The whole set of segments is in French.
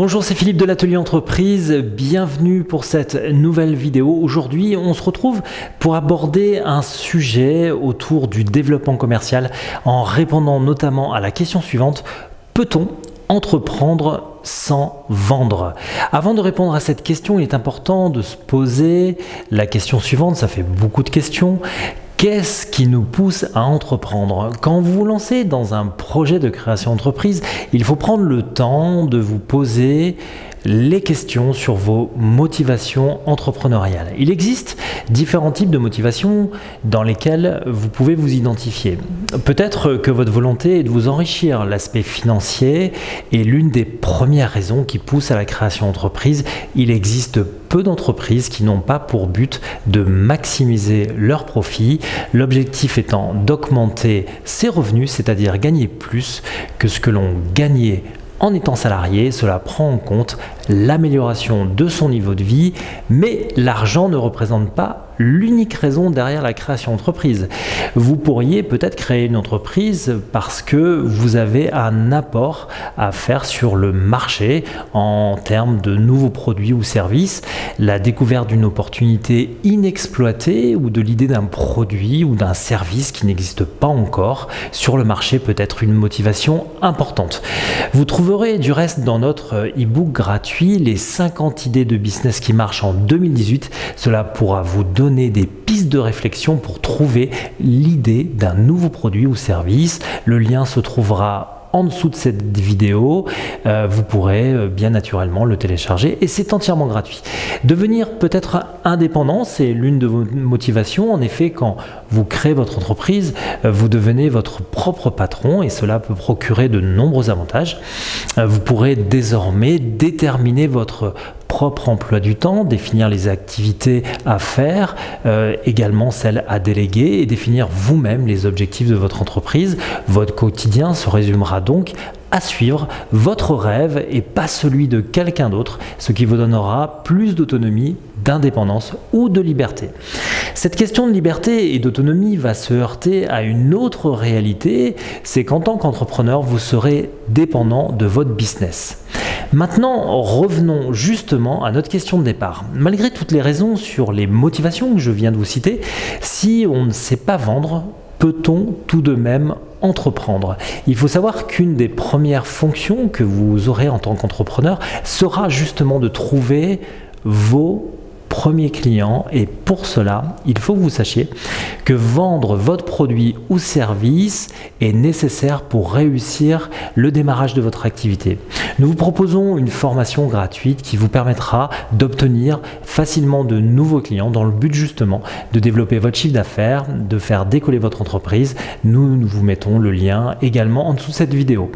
Bonjour, c'est Philippe de l'Atelier Entreprise, bienvenue pour cette nouvelle vidéo. Aujourd'hui, on se retrouve pour aborder un sujet autour du développement commercial en répondant notamment à la question suivante: peut-on entreprendre sans vendre? Avant de répondre à cette question, il est important de se poser la question suivante, ça fait beaucoup de questions. Qu'est-ce qui nous pousse à entreprendre? Quand vous vous lancez dans un projet de création d'entreprise, il faut prendre le temps de vous poser les questions sur vos motivations entrepreneuriales. Il existe différents types de motivations dans lesquelles vous pouvez vous identifier. Peut-être que votre volonté est de vous enrichir. L'aspect financier est l'une des premières raisons qui poussent à la création d'entreprise. Il existe peu d'entreprises qui n'ont pas pour but de maximiser leurs profits, l'objectif étant d'augmenter ses revenus, c'est-à-dire gagner plus que ce que l'on gagnait en étant salarié. Cela prend en compte l'amélioration de son niveau de vie, mais l'argent ne représente pas l'unique raison derrière la création d'entreprise. Vous pourriez peut-être créer une entreprise parce que vous avez un apport à faire sur le marché en termes de nouveaux produits ou services, la découverte d'une opportunité inexploitée ou de l'idée d'un produit ou d'un service qui n'existe pas encore sur le marché peut être une motivation importante. Vous trouverez du reste dans notre e-book gratuit les 50 idées de business qui marchent en 2018. Cela pourra vous donner des pistes de réflexion pour trouver l'idée d'un nouveau produit ou service. Le lien se trouvera en dessous de cette vidéo, vous pourrez bien naturellement le télécharger et c'est entièrement gratuit. Devenir peut-être indépendant, c'est l'une de vos motivations. En effet, quand vous créez votre entreprise, vous devenez votre propre patron et cela peut procurer de nombreux avantages. Vous pourrez désormais déterminer votre propre emploi du temps, définir les activités à faire, également celles à déléguer et définir vous-même les objectifs de votre entreprise. Votre quotidien se résumera donc à suivre votre rêve et pas celui de quelqu'un d'autre, ce qui vous donnera plus d'autonomie, d'indépendance ou de liberté. Cette question de liberté et d'autonomie va se heurter à une autre réalité, c'est qu'en tant qu'entrepreneur, vous serez dépendant de votre business. Maintenant, revenons justement à notre question de départ. Malgré toutes les raisons sur les motivations que je viens de vous citer, si on ne sait pas vendre, peut-on tout de même entreprendre? Il faut savoir qu'une des premières fonctions que vous aurez en tant qu'entrepreneur sera justement de trouver vos premiers clients et pour cela, il faut que vous sachiez que vendre votre produit ou service est nécessaire pour réussir le démarrage de votre activité. Nous vous proposons une formation gratuite qui vous permettra d'obtenir facilement de nouveaux clients dans le but justement de développer votre chiffre d'affaires, de faire décoller votre entreprise. Nous vous mettons le lien également en dessous de cette vidéo.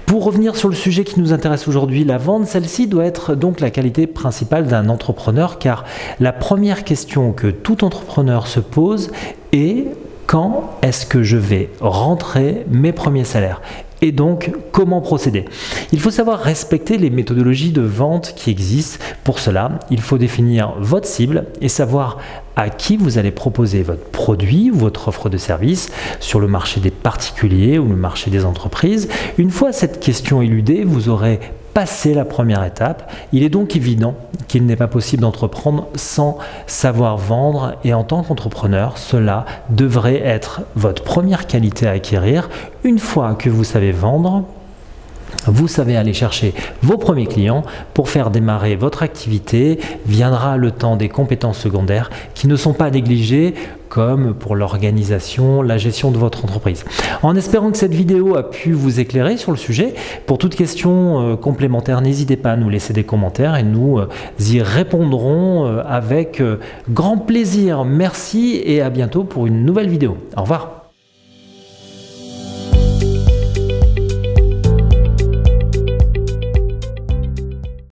Pour revenir sur le sujet qui nous intéresse aujourd'hui, la vente, celle-ci doit être donc la qualité principale d'un entrepreneur car la première question que tout entrepreneur se pose est: quand est-ce que je vais rentrer mes premiers salaires? Et donc, comment procéder? Il faut savoir respecter les méthodologies de vente qui existent. Pour cela, il faut définir votre cible et savoir à qui vous allez proposer votre produit ou votre offre de service sur le marché des particuliers ou le marché des entreprises. Une fois cette question éludée, vous aurez passé la première étape. Il est donc évident qu'il n'est pas possible d'entreprendre sans savoir vendre et en tant qu'entrepreneur, cela devrait être votre première qualité à acquérir. Une fois que vous savez vendre, vous savez aller chercher vos premiers clients. Pour faire démarrer votre activité, viendra le temps des compétences secondaires qui ne sont pas négligées, comme pour l'organisation, la gestion de votre entreprise. En espérant que cette vidéo a pu vous éclairer sur le sujet, pour toute question complémentaire, n'hésitez pas à nous laisser des commentaires et nous y répondrons avec grand plaisir. Merci et à bientôt pour une nouvelle vidéo. Au revoir.